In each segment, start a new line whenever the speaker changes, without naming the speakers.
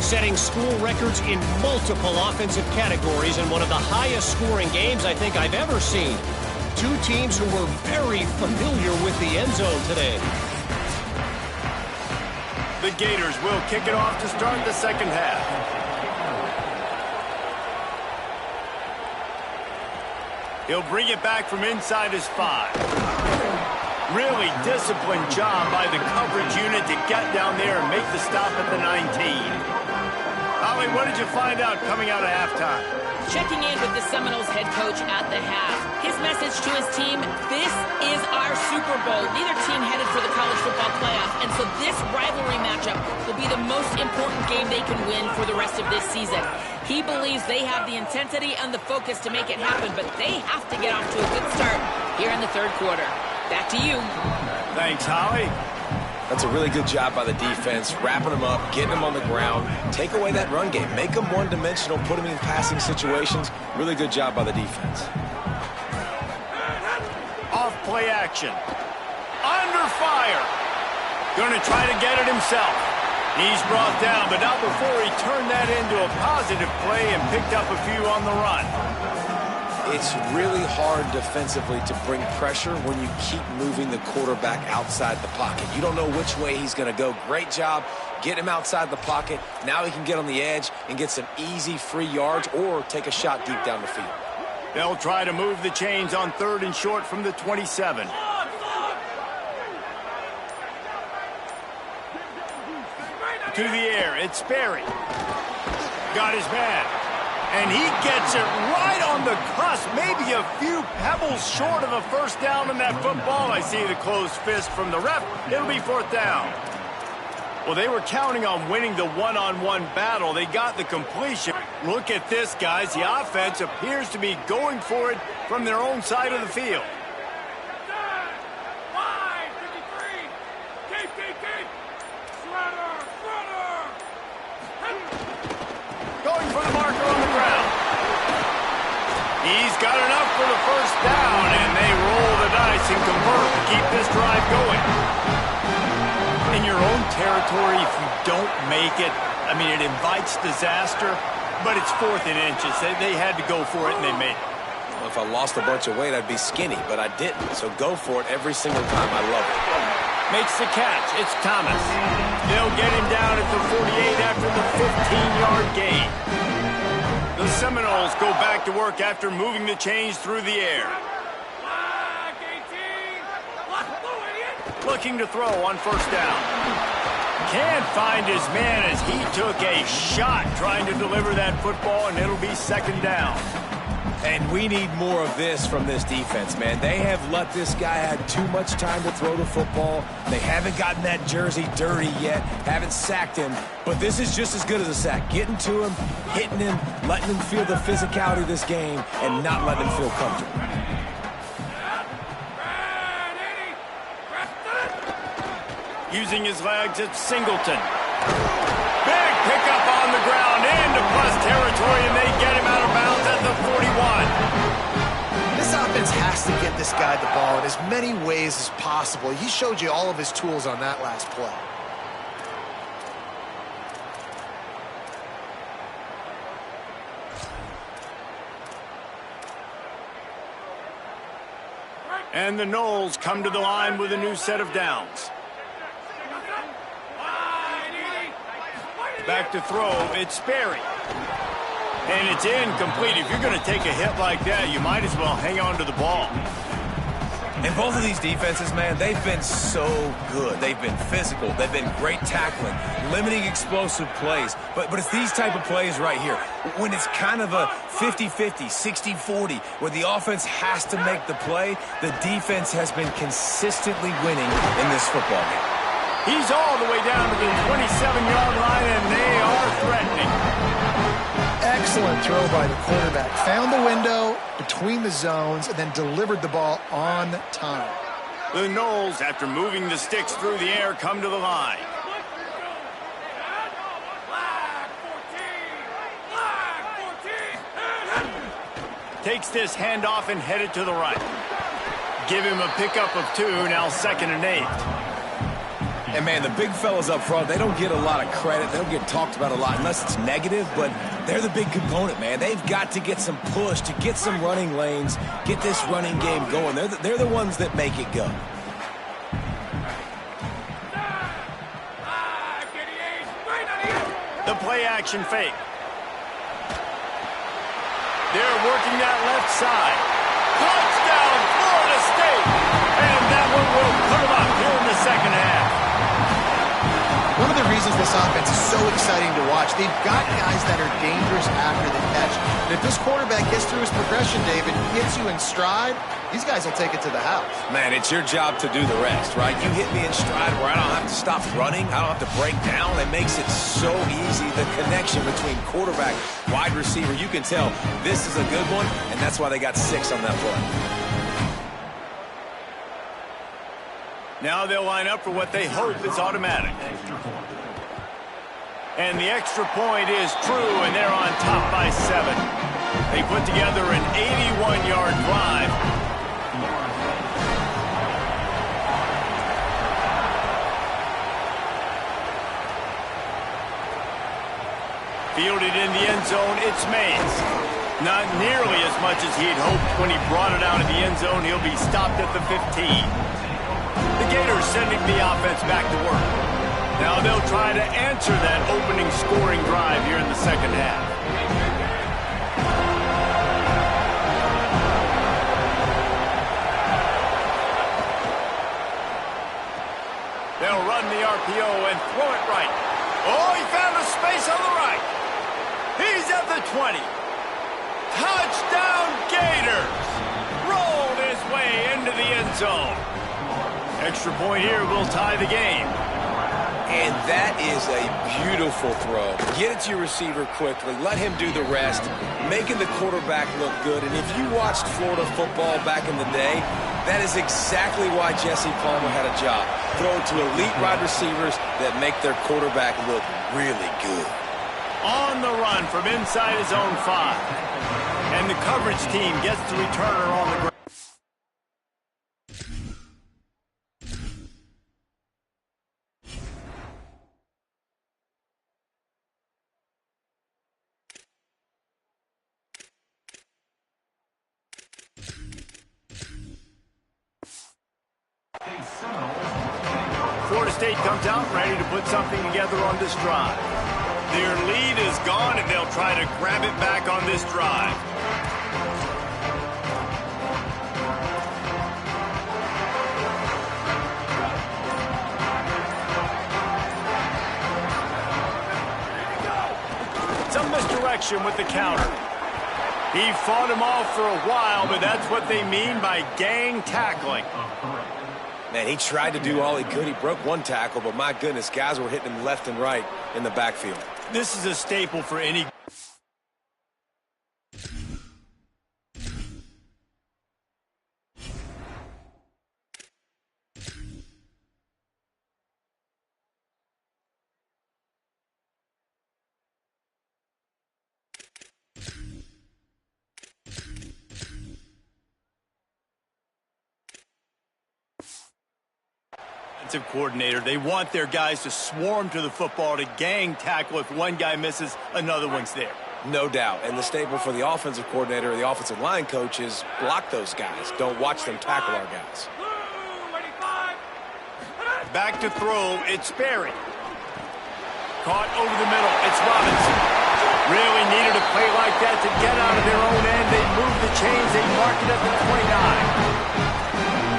setting school records in multiple offensive categories in one of the highest scoring games I think I've ever seen. Two teams who were very familiar with the end zone today.
The Gators will kick it off to start the second half. He'll bring it back from inside his 5. Really disciplined job by the coverage unit to get down there and make the stop at the 19. Holly, what did you find out coming out of halftime?
Checking in with the Seminoles head coach at the half. His message to his team, this is our Super Bowl. Neither team headed for the college football playoff, and so this rivalry matchup will be the most important game they can win for the rest of this season. He believes they have the intensity and the focus to make it happen, but they have to get off to a good start here in the third quarter. Back to you.
Thanks, Holly.
That's a really good job by the defense, wrapping them up, getting them on the ground. Take away that run game. Make them one-dimensional, put them in passing situations. Really good job by the defense.
Off play action. Under fire. Going to try to get it himself. He's brought down, but not before he turned that into a positive play and picked up a few on the run.
It's really hard defensively to bring pressure when you keep moving the quarterback outside the pocket. You don't know which way he's going to go. Great job getting him outside the pocket. Now he can get on the edge and get some easy free yards or take a shot deep down the field.
They'll try to move the chains on 3rd and short from the 27. To the air, it's Sperry. Got his man. And he gets it right on the cusp, maybe a few pebbles short of a first down in that football. I see the closed fist from the ref. It'll be 4th down. Well, they were counting on winning the one-on-one battle. They got the completion. Look at this, guys. The offense appears to be going for it from their own side of the field. Going for the marker on the ground. He's got enough for the first down, and they roll the dice and convert to keep this drive going. In your own territory, if you don't make it, I mean, it invites disaster, but it's 4th and inches. They had to go for it, and they made it.
Well, if I lost a bunch of weight, I'd be skinny, but I didn't. So go for it every single time. I love it.
Makes the catch. It's Thomas. They'll get him down at the 48 after the 15-yard gain. The Seminoles go back to work after moving the chains through the air. Looking to throw on first down. Can't find his man as he took a shot trying to deliver that football, and it'll be 2nd down.
And we need more of this from this defense, man. They have let this guy have too much time to throw the football. They haven't gotten that jersey dirty yet, haven't sacked him. But this is just as good as a sack. Getting to him, hitting him, letting him feel the physicality of this game, and not letting him feel comfortable.
Using his legs, it's Singleton. Big pickup on the ground into plus territory, and they get him out of bounds at the 41.
This offense has to get this guy the ball in as many ways as possible. He showed you all of his tools on that last play.
And the Noles come to the line with a new set of downs. Back to throw, it's Sperry. And it's incomplete. If you're going to take a hit like that, you might as well hang on to the ball.
And both of these defenses, man, they've been so good. They've been physical. They've been great tackling, limiting explosive plays. But it's these type of plays right here. When it's kind of a 50-50, 60-40, where the offense has to make the play, the defense has been consistently winning in this football game.
He's all the way down to the 27-yard line, and they are threatening.
Excellent throw by the quarterback. Found the window between the zones and then delivered the ball on time.
The Noles, after moving the sticks through the air, come to the line. Takes this handoff and headed to the right. Give him a pickup of 2, now 2nd and 8.
And, man, the big fellas up front, they don't get a lot of credit. They don't get talked about a lot unless it's negative, but they're the big component, man. They've got to get some push, to get some running lanes, get this running game going. They're the ones that make it go.
The play-action fake. They're working that left side. Touchdown, Florida State! And that one will put them up here in the second half.
One of the reasons this offense is so exciting to watch, they've got guys that are dangerous after the catch. And if this quarterback gets through his progression, David, gets you in stride, these guys will take it to the house.
Man, it's your job to do the rest, right? You hit me in stride where I don't have to stop running. I don't have to break down. It makes it so easy. The connection between quarterback, wide receiver, you can tell this is a good one, and that's why they got 6 on that play.
Now they'll line up for what they hope is automatic. And the extra point is true, and they're on top by 7. They put together an 81-yard drive. Fielded in the end zone, it's Mays. Not nearly as much as he'd hoped when he brought it out of the end zone. He'll be stopped at the 15. The Gators sending the offense back to work. Now they'll try to answer that opening scoring drive here in the second half. They'll run the RPO and throw it right. Oh, he found a space on the right. He's at the 20. Touchdown Gators! Rolled his way into the end zone. Extra point here will tie the game.
And that is a beautiful throw. Get it to your receiver quickly. Let him do the rest, making the quarterback look good. And if you watched Florida football back in the day, that is exactly why Jesse Palmer had a job. Throw it to elite wide receivers that make their quarterback look really good.
On the run from inside his own 5. And the coverage team gets the returner on the ground. Florida State comes out ready to put something together on this drive. Their lead is gone, and they'll try to grab it back on this drive. Some misdirection with the counter. He fought him off for a while, but that's what they mean by gang tackling.
Man, he tried to do all he could. He broke one tackle, but my goodness, guys were hitting him left and right in the backfield.
This is a staple for any... coordinator. They want their guys to swarm to the football, to gang tackle. If one guy misses, another one's there.
No doubt. And the staple for the offensive coordinator or the offensive line coach is block those guys. Don't watch them tackle our guys.
Back to throw. It's Sperry. Caught over the middle. It's Robinson. Really needed a play like that to get out of their own end. They move the chains. They mark it at the 29.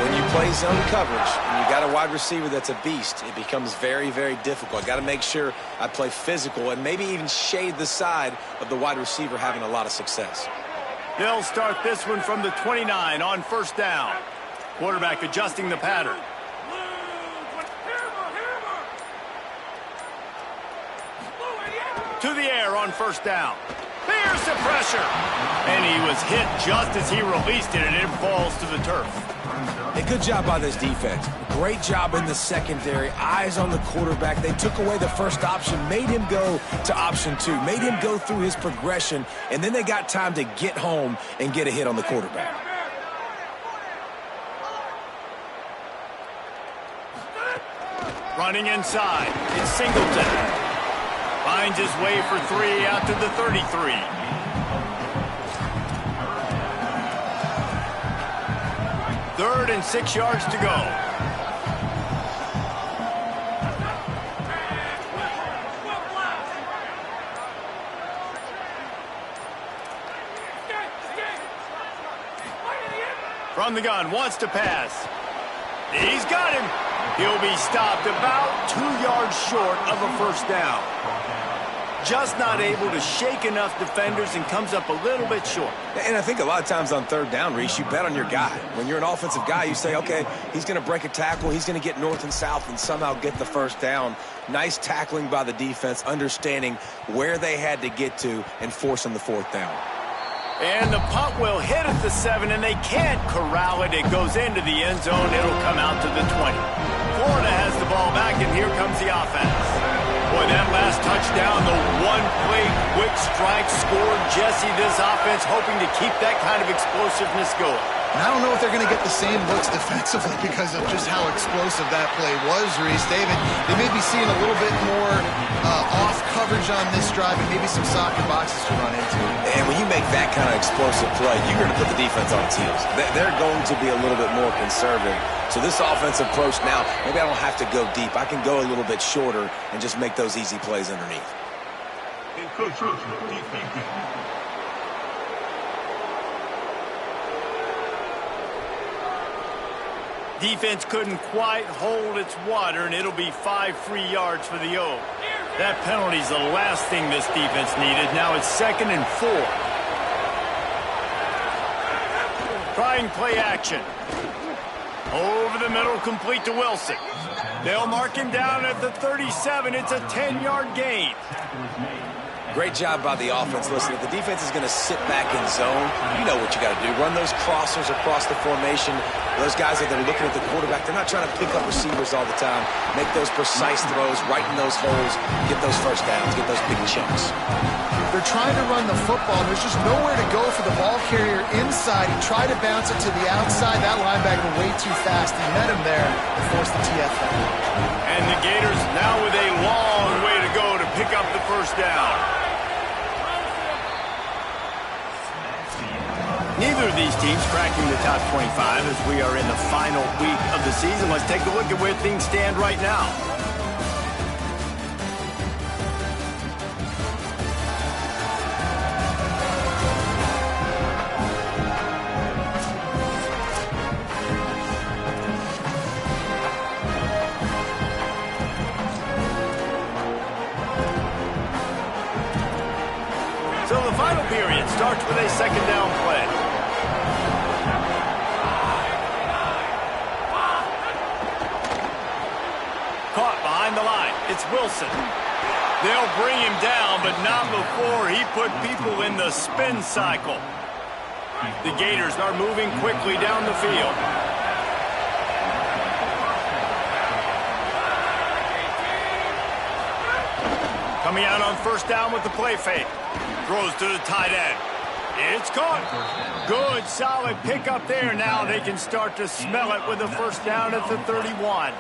When you play zone coverage and you got a wide receiver that's a beast, it becomes very, very difficult. I got to make sure I play physical and maybe even shade the side of the wide receiver having a lot of success.
They'll start this one from the 29 on first down. Quarterback adjusting the pattern. To the air on first down. There's the pressure. And he was hit just as he released it, and it falls to the turf.
A good job by this defense. Great job in the secondary. Eyes on the quarterback. They took away the first option, made him go to option 2, made him go through his progression, and then they got time to get home and get a hit on the quarterback.
Running inside. It's Singleton. Finds his way for 3 out to the 33. Third and 6 yards to go. From the gun, wants to pass. He's got him. He'll be stopped about 2 yards short of a first down. Just not able to shake enough defenders and comes up a little bit short.
And I think a lot of times on third down, Reese, you bet on your guy. When you're an offensive guy, you say, okay, he's going to break a tackle, he's going to get north and south and somehow get the first down. Nice tackling by the defense, understanding where they had to get to and forcing the fourth down.
And the punt will hit at the 7, and they can't corral it. It goes into the end zone. It'll come out to the 20. Florida has the ball back, and here comes the offense. Boy, that last touchdown, the one-play quick strike scored. Jesse, this offense hoping to keep that kind of explosiveness going.
And I don't know if they're going to get the same looks defensively because of just how explosive that play was, Reese. David, they may be seeing a little bit more off coverage on this drive and maybe some soccer boxes to run into.
And when you make that kind of explosive play, you're going to put the defense on its heels. They're going to be a little bit more conservative. So this offensive approach now, maybe I don't have to go deep. I can go a little bit shorter and just make those easy plays underneath.
Defense couldn't quite hold its water, and it'll be 5 free yards for the O. That penalty's the last thing this defense needed. Now it's 2nd and 4. Trying play action. Over the middle, complete to Wilson. They'll mark him down at the 37. It's a 10-yard gain.
Great job by the offense. Listen, if the defense is going to sit back in zone, you know what you got to do. Run those crossers across the formation. Those guys that are looking at the quarterback, they're not trying to pick up receivers all the time. Make those precise throws, right in those holes, get those first downs, get those big chunks.
They're trying to run the football. There's just nowhere to go for the ball carrier inside. He tried to bounce it to the outside. That linebacker way too fast. He met him there and forced the TFL.
And the Gators now with a long way to go to pick up the first down. Neither of these teams cracking the top 25 as we are in the final week of the season. Let's take a look at where things stand right now. So the final period starts with a second down play. Caught behind the line. It's Wilson. They'll bring him down, but not before he put people in the spin cycle. The Gators are moving quickly down the field. Coming out on first down with the play fake. Throws to the tight end. It's caught. Good, solid pickup there. Now they can start to smell it with a first down at the 31.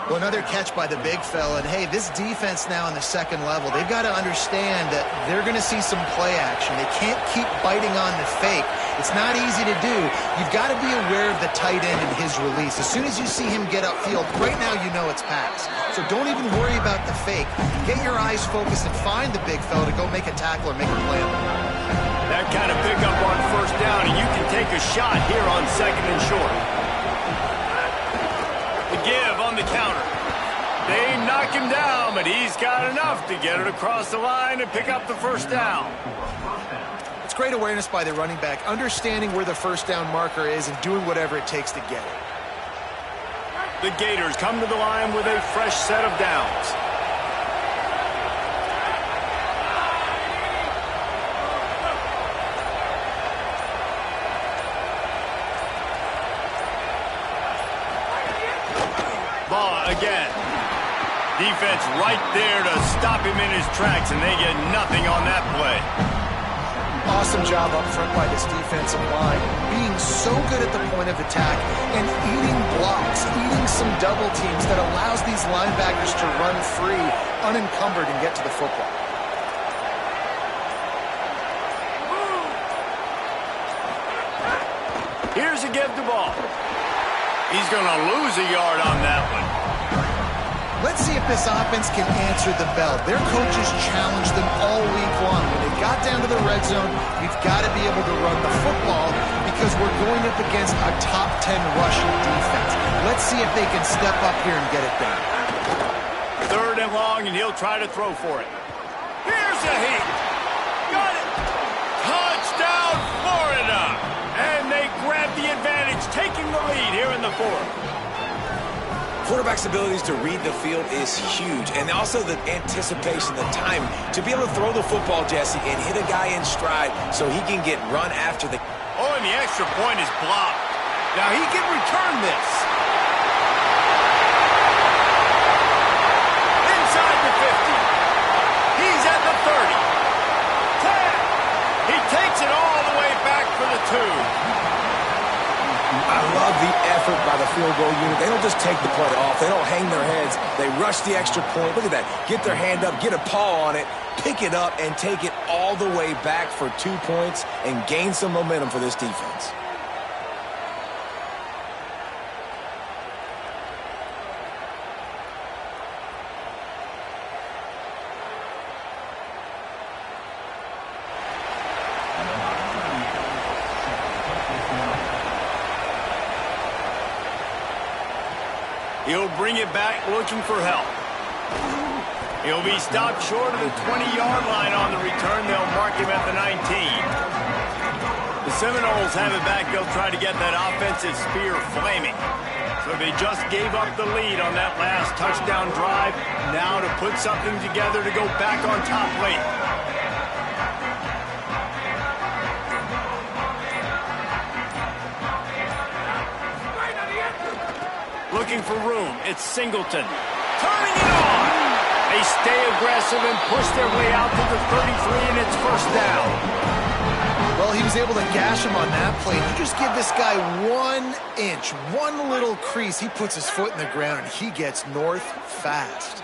Well, another catch by the big fella. And, hey, this defense now in the second level, they've got to understand that they're going to see some play action. They can't keep biting on the fake. It's not easy to do. You've got to be aware of the tight end and his release. As soon as you see him get upfield, right now you know it's pass. So don't even worry about the fake. Get your eyes focused and find the big fella to go make a tackle or make a play.
That kind of pickup on first down, and you can take a shot here on second and short. The give on the counter. They knock him down, but he's got enough to get it across the line and pick up the first down.
It's great awareness by the running back, understanding where the first down marker is and doing whatever it takes to get it.
The Gators come to the line with a fresh set of downs. Ball again. Defense right there to stop him in his tracks, and they get nothing on that play.
Awesome job up front by this defensive line, being so good at the point of attack and eating blocks, eating some double teams that allows these linebackers to run free, unencumbered, and get to the football.
Here's a give the ball. He's going to lose a yard on that one.
Let's see if this offense can answer the bell. Their coaches challenged them all week long. When they got down to the red zone, we've got to be able to run the football because we're going up against a top 10 rushing defense. Let's see if they can step up here and get it done.
3rd and long, and he'll try to throw for it. Here's a heat. Got it. Touchdown, Florida. And they grab the advantage, taking the lead here in the 4th.
Quarterback's abilities to read the field is huge, and also the anticipation, the time to be able to throw the football, Jesse, and hit a guy in stride so he can get run after the...
Oh, and the extra point is blocked. Now he can return this. Inside the 50. He's at the 30. 10. He takes it all the way back for the 2.
I love the effort by the field goal unit. They don't just take the play off. They don't hang their heads. They rush the extra point. Look at that. Get their hand up, get a paw on it, pick it up, and take it all the way back for 2 points and gain some momentum for this defense.
He'll bring it back looking for help. He'll be stopped short of the 20-yard line on the return. They'll mark him at the 19. The Seminoles have it back. They'll try to get that offensive spear flaming. So they just gave up the lead on that last touchdown drive. Now to put something together to go back on top late. Looking for room. It's Singleton. Turning it on. They stay aggressive and push their way out to the 33, and it's 1st down.
Well, he was able to gash him on that play. You just give this guy 1 inch, one little crease. He puts his foot in the ground, and he gets north fast.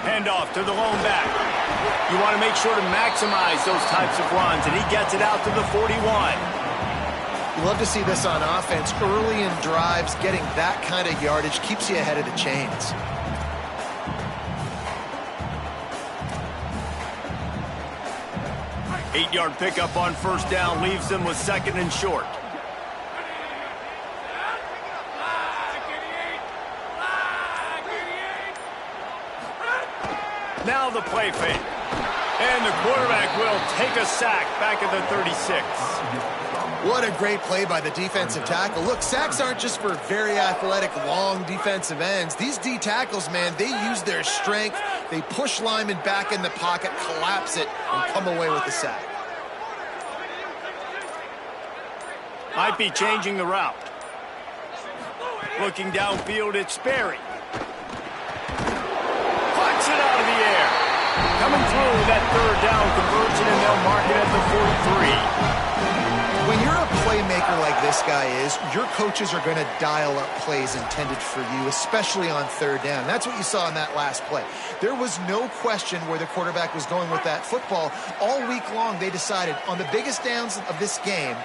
Handoff to the lone back. You want to make sure to maximize those types of runs, and he gets it out to the 41.
You love to see this on offense. Early in drives, getting that kind of yardage keeps you ahead of the chains.
Eight-yard pickup on 1st down leaves them with 2nd and short. Now the play fake. And the quarterback will take a sack back at the 36.
What a great play by the defensive tackle. Look, sacks aren't just for very athletic, long defensive ends. These D tackles, man, they use their strength. They push linemen back in the pocket, collapse it, and come away with the sack.
Might be changing the route. Looking downfield, it's Sperry. Puts it out of the air. Coming through that 3rd down conversion, and they'll mark it at the 43.
When you're a playmaker like this guy is, your coaches are going to dial up plays intended for you, especially on 3rd down. That's what you saw in that last play. There was no question where the quarterback was going with that football. All week long, they decided on the biggest downs of this game,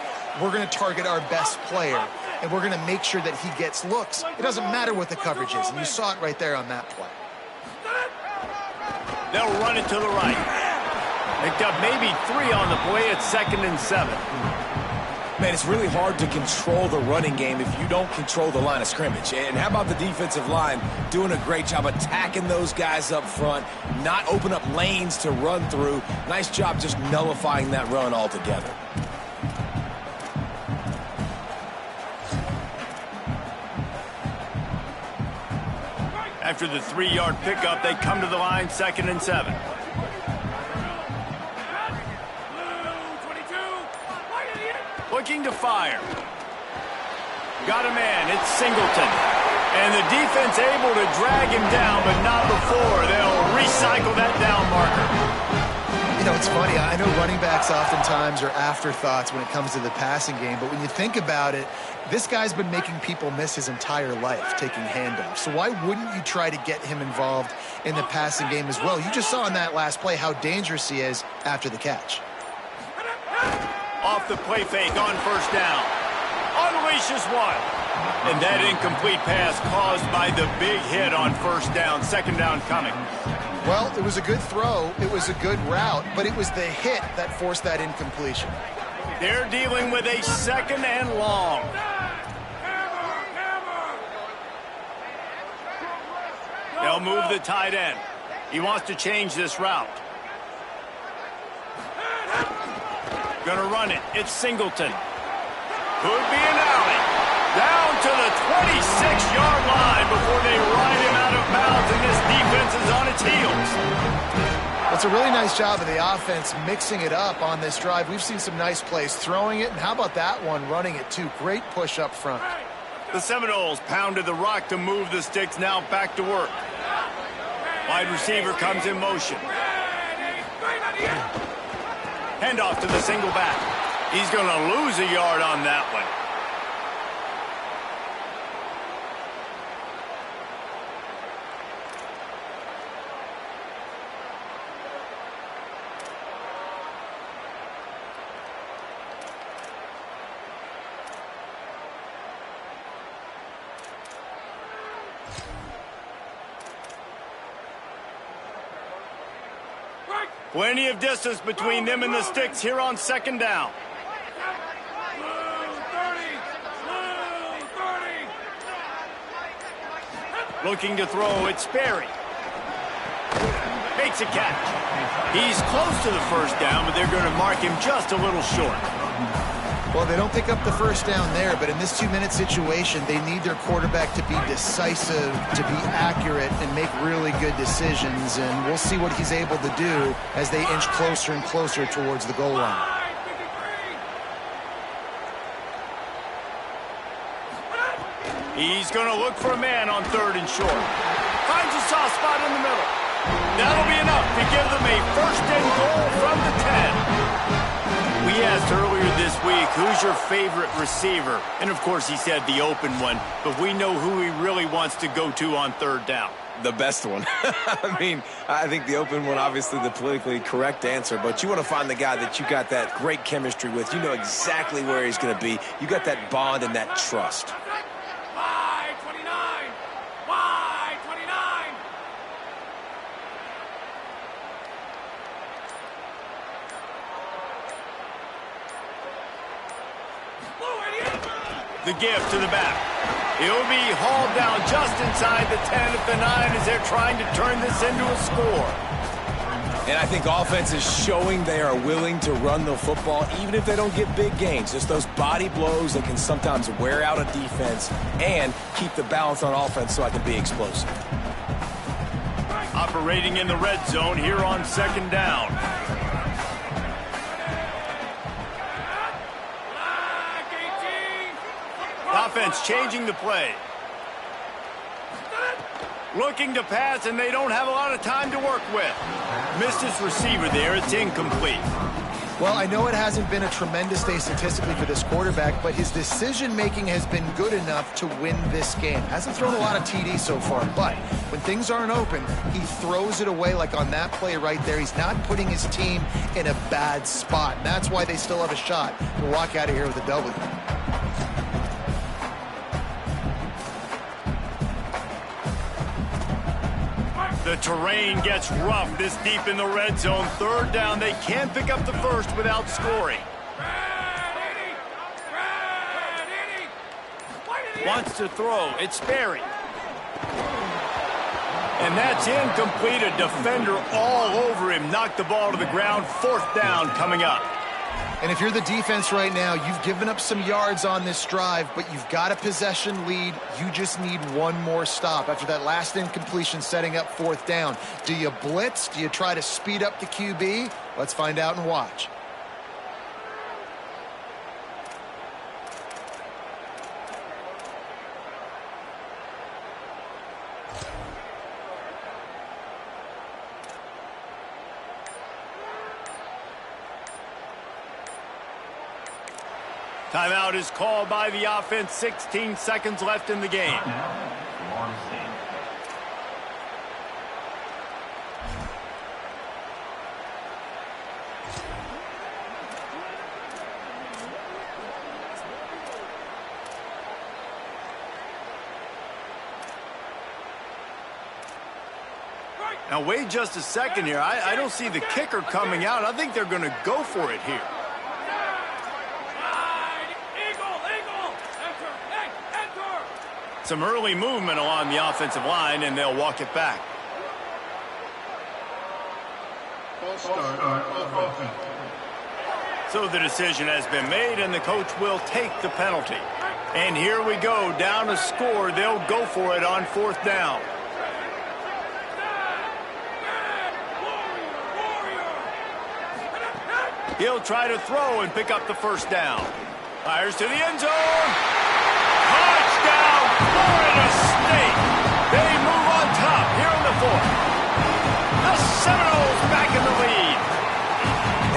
we're going to target our best player, and we're going to make sure that he gets looks. It doesn't matter what the coverage is, and you saw it right there on that play.
They'll run it to the right. Picked up maybe 3 on the play at 2nd and 7.
Man, it's really hard to control the running game if you don't control the line of scrimmage. And how about the defensive line doing a great job attacking those guys up front, not open up lanes to run through. Nice job just nullifying that run altogether.
After the 3-yard pickup, they come to the line, 2nd and 7. Looking to fire. Got a man. It's Singleton. And the defense able to drag him down, but not before. They'll recycle that down marker.
You know, it's funny. I know running backs oftentimes are afterthoughts when it comes to the passing game, but when you think about it, this guy's been making people miss his entire life taking handoffs. So why wouldn't you try to get him involved in the passing game as well? You just saw in that last play how dangerous he is after the catch.
Off the play fake on first down. Unleashes one. And that incomplete pass caused by the big hit on first down. Second down coming.
Well, it was a good throw. It was a good route, but it was the hit that forced that incompletion.
They're dealing with a second and long. They'll move the tight end. He wants to change this route. Gonna run it. It's Singleton. Could be an alley. Down to the 26-yard line before they ride him out of bounds, and this defense is on its heels.
It's a really nice job of the offense mixing it up on this drive. We've seen some nice plays throwing it, and how about that one running it too? Great push up front.
The Seminoles pounded the rock to move the sticks, now back to work. Wide receiver comes in motion. Handoff to the single back. He's going to lose a yard on that one. Plenty of distance between them and the sticks here on second down. Looking to throw, it's Sperry. Makes a catch. He's close to the first down, but they're going to mark him just a little short.
Well, they don't pick up the first down there, but in this 2-minute situation, they need their quarterback to be decisive, to be accurate, and make really good decisions. And we'll see what he's able to do as they inch closer and closer towards the goal line.
He's going to look for a man on third and short. Finds a soft spot in the middle. That'll be enough to give them a first and goal from the 10. We asked earlier this week, who's your favorite receiver? And, of course, he said the open one, but we know who he really wants to go to on third down.
The best one. I mean, I think the open one, obviously the politically correct answer, but you want to find the guy that you got that great chemistry with. You know exactly where he's going to be. You got that bond and that trust.
The gift to the back. He'll be hauled down just inside the 10 at the 9 as they're trying to turn this into a score.
And I think offense is showing they are willing to run the football, even if they don't get big gains. Just those body blows that can sometimes wear out a defense and keep the balance on offense so I can be explosive.
Operating in the red zone here on second down. Offense changing the play. Looking to pass, and they don't have a lot of time to work with. Missed his receiver there. It's incomplete.
Well, I know it hasn't been a tremendous day statistically for this quarterback, but his decision-making has been good enough to win this game. Hasn't thrown a lot of TDs so far, but when things aren't open, he throws it away like on that play right there. He's not putting his team in a bad spot, and that's why they still have a shot to walk out of here with a W.
The terrain gets rough this deep in the red zone. Third down, they can't pick up the first without scoring. Wants to throw. It's Sperry. And that's incomplete. A defender all over him. Knocked the ball to the ground. Fourth down coming up.
And if you're the defense right now, you've given up some yards on this drive, but you've got a possession lead. You just need one more stop. After that last incompletion setting up fourth down, do you blitz? Do you try to speed up the QB? Let's find out and watch.
Timeout is called by the offense. 16 seconds left in the game. Now, wait just a second here. I don't see the kicker coming out. I think they're going to go for it here. Some early movement along the offensive line, and they'll walk it back. So the decision has been made, and the coach will take the penalty. And here we go, down a score. They'll go for it on 4th down. He'll try to throw and pick up the 1st down. Fires to the end zone. Touchdown, Florida State. They move on top here in the 4th. The Seminoles back in the lead.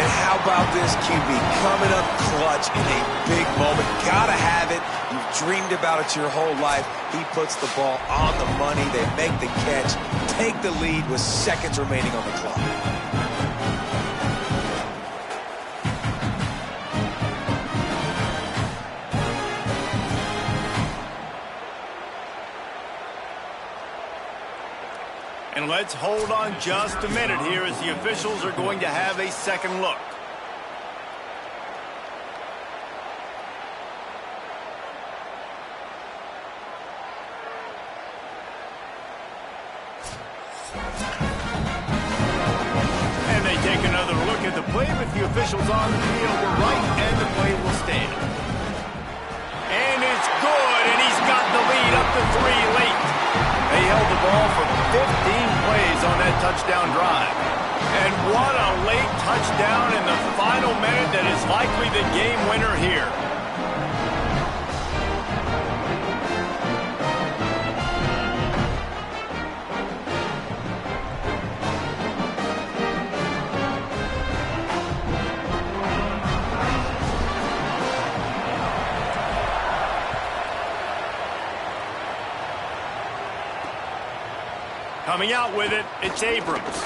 And how about this QB coming up clutch in a big moment? Gotta have it. You've dreamed about it your whole life. He puts the ball on the money. They make the catch, take the lead with seconds remaining on the clock.
And let's hold on just a minute here as the officials are going to have a second look. And they take another look at the play, but the officials on the field were right, and the play will stand. And it's good, and he's got the lead up to 3 late. They held the ball for 15 plays on that touchdown drive. And what a late touchdown in the final minute that is likely the game winner here. Coming out with it, it's Abrams.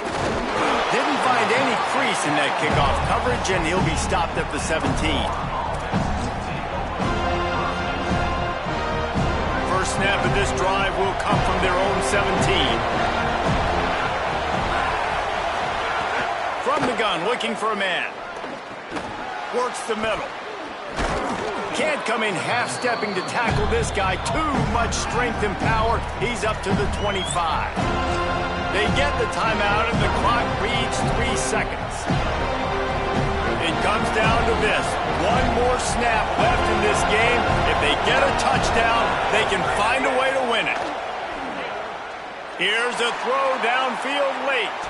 Didn't find any crease in that kickoff coverage, and he'll be stopped at the 17. First snap of this drive will come from their own 17. From the gun, looking for a man. Works the middle. Can't come in half-stepping to tackle this guy. Too much strength and power. He's up to the 25. They get the timeout, and the clock reads 3 seconds. It comes down to this. One more snap left in this game. If they get a touchdown, they can find a way to win it. Here's a throw downfield late.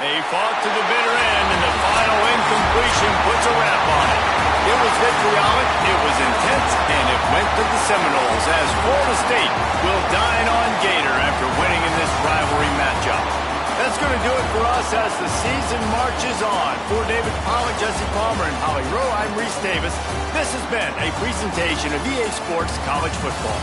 They fought to the bitter end, and the final incompletion puts a wrap on it. It was vitriolic, it was intense, and it went to the Seminoles as Florida State will dine on Gator after winning in this rivalry matchup. That's going to do it for us as the season marches on. For David Pollack, Jesse Palmer, and Holly Rowe, I'm Reese Davis. This has been a presentation of EA Sports College Football.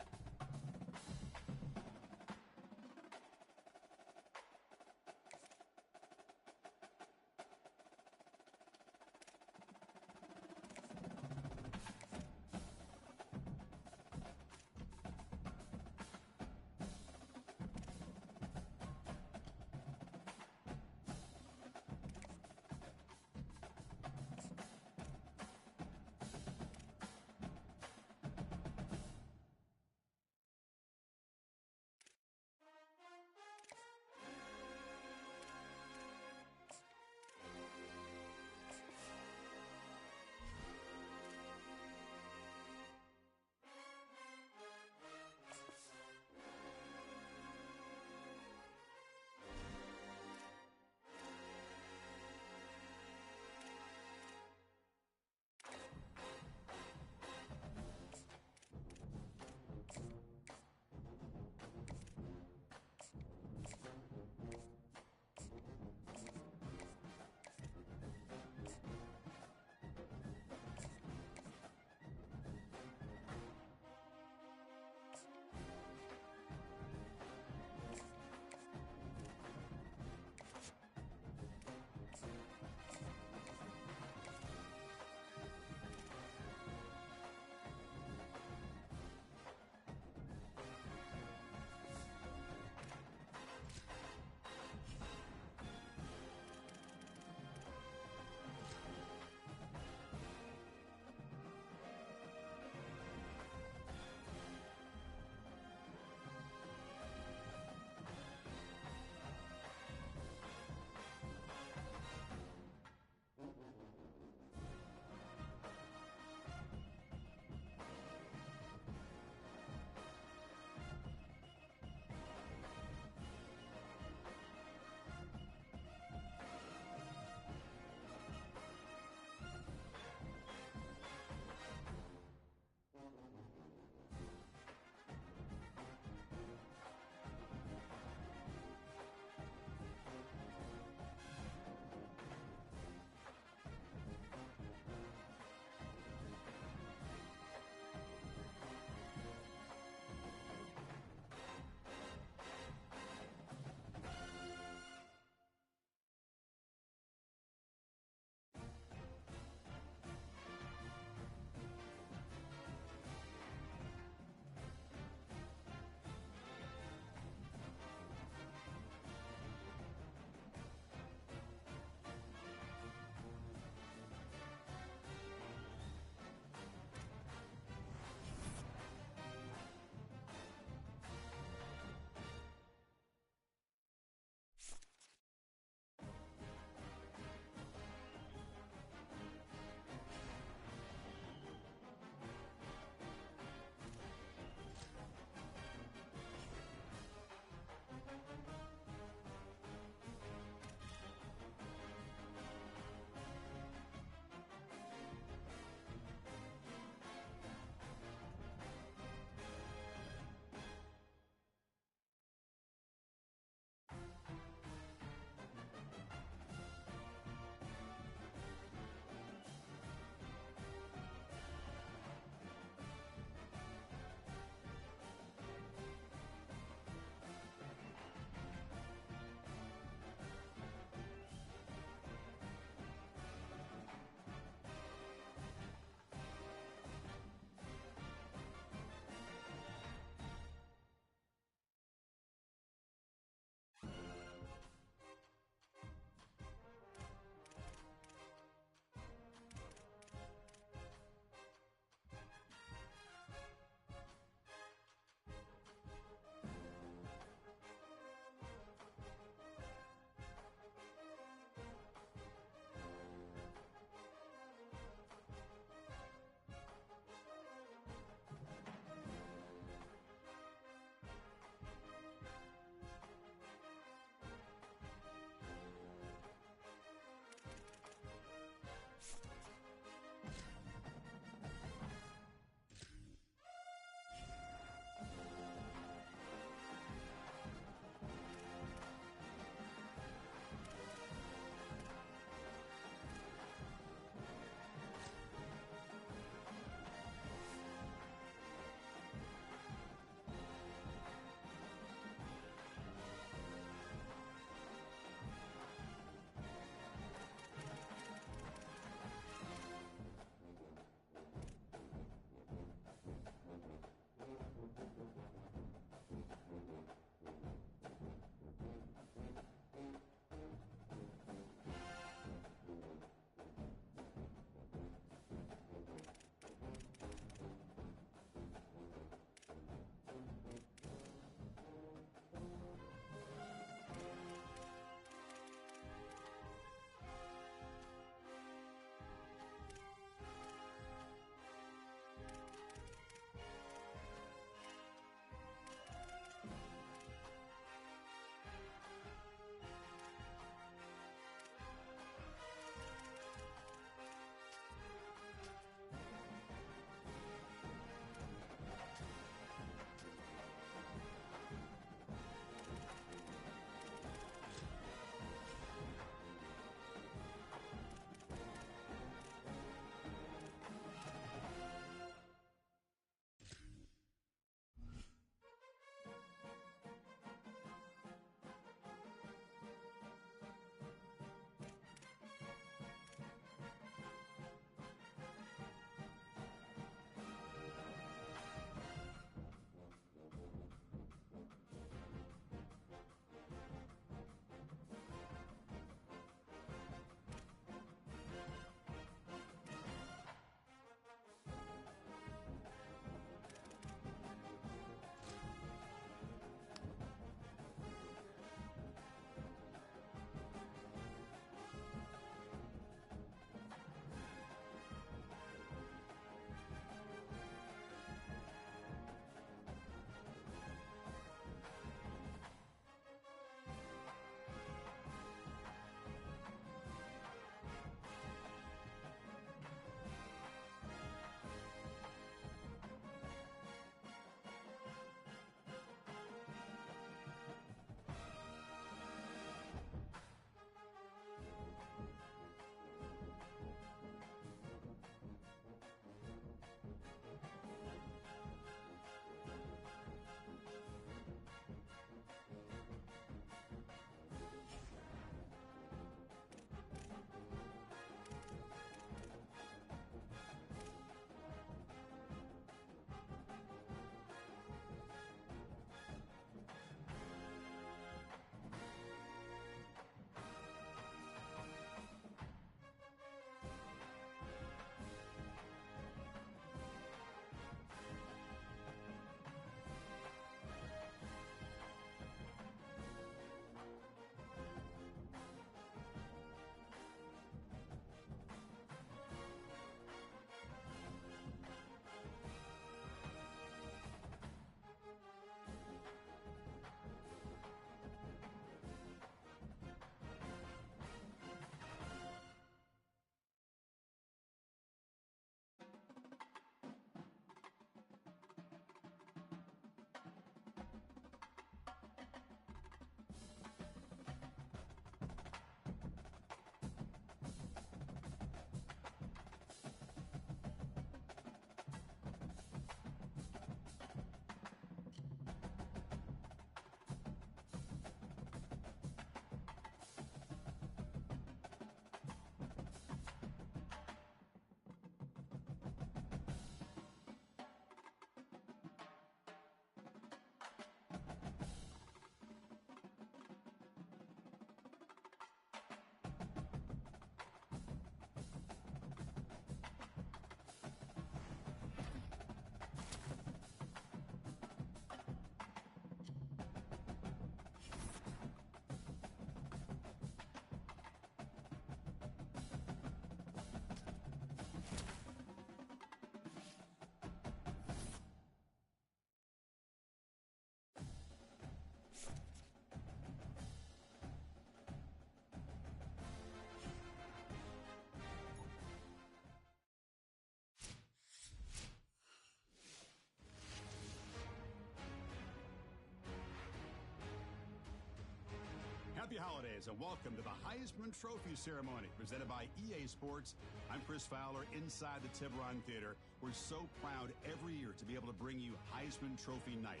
holidays, and welcome to the Heisman Trophy Ceremony presented by EA Sports. I'm Chris Fowler inside the Tiburon Theater. We're so proud every year to be able to bring you Heisman Trophy Night.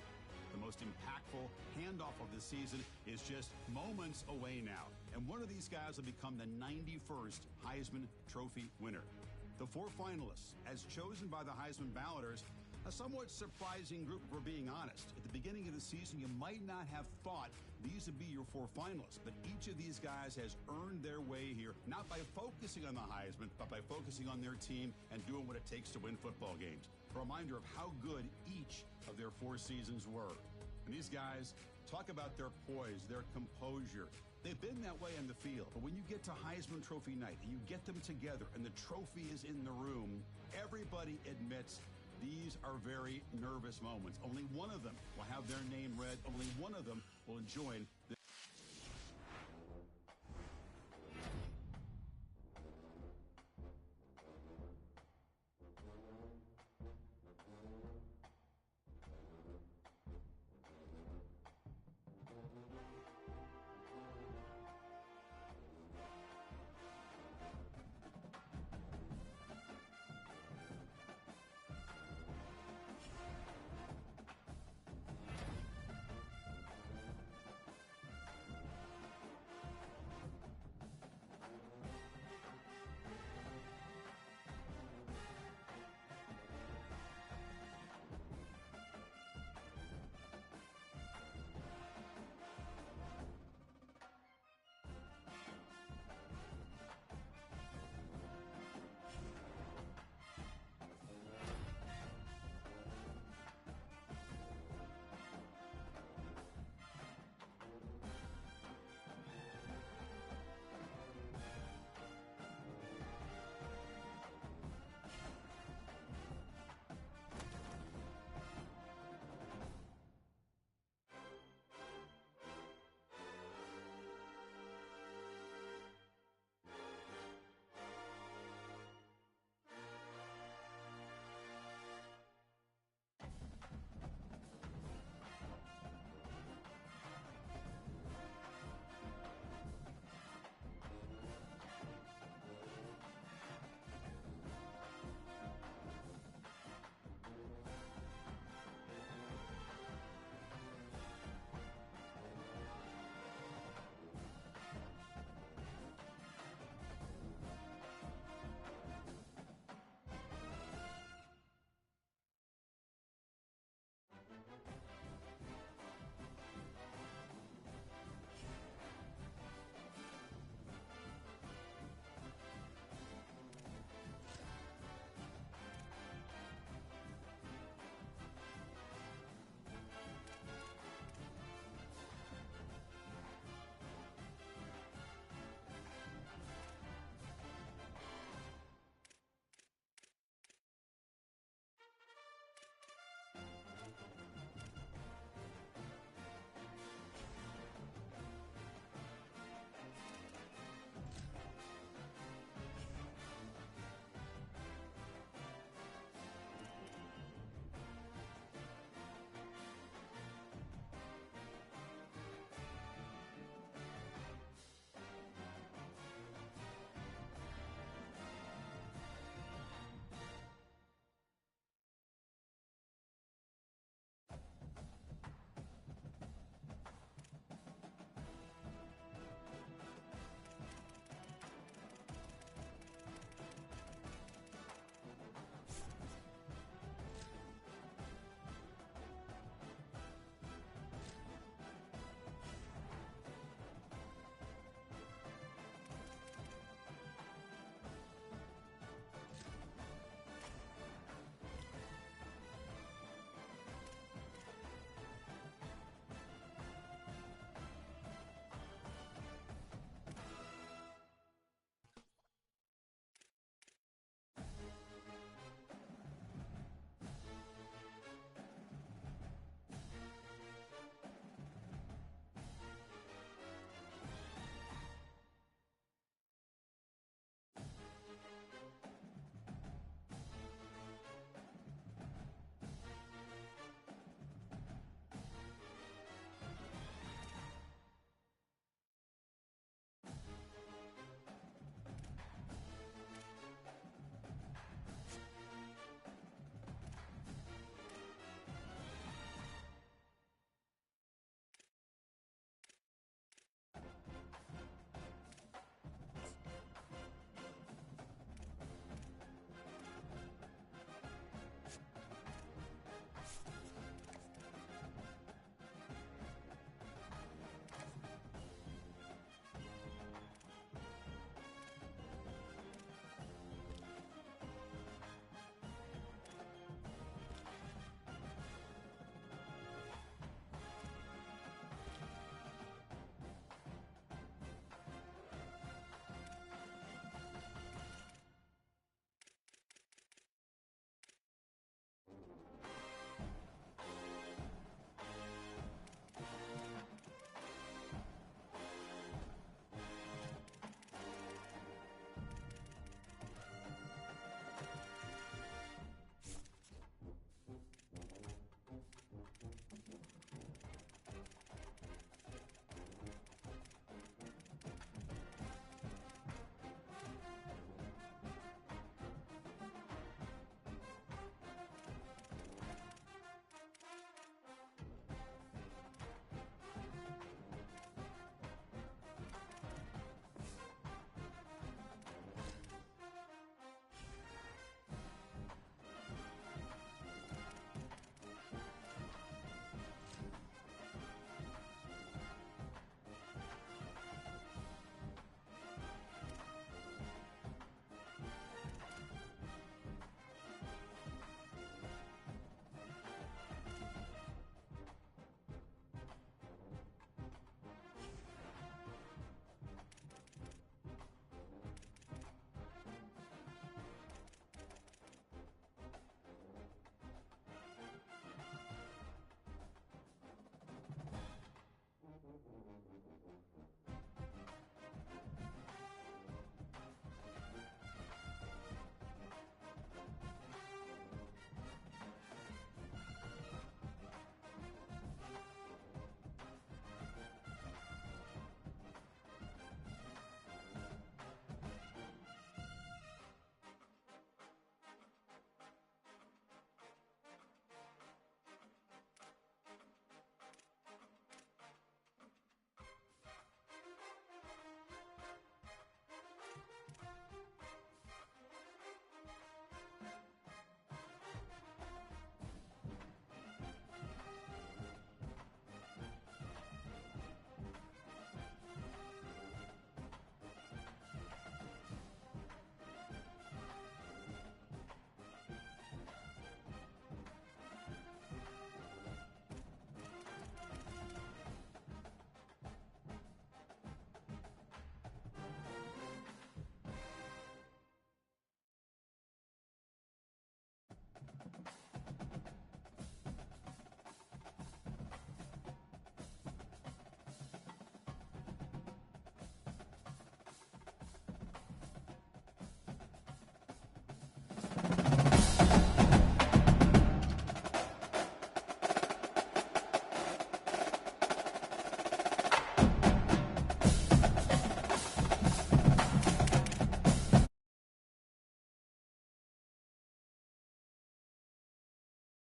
The most impactful handoff of the season is just moments away now, and one of these guys will become the 91st Heisman Trophy winner. The 4 finalists, as chosen by the Heisman balloters, a somewhat surprising group, if we're being honest. At the beginning of the season, you might not have thought these would be your 4 finalists, but each of these guys has earned their way here, not by focusing on the Heisman, but by focusing on their team and doing what it takes to win football games. A reminder of how good each of their 4 seasons were. And these guys talk about their poise, their composure. They've been that way in the field, but when you get to Heisman Trophy night and you get them together and the trophy is in the room, everybody admits these are very nervous moments. Only one of them will have their name read. Only one of them will join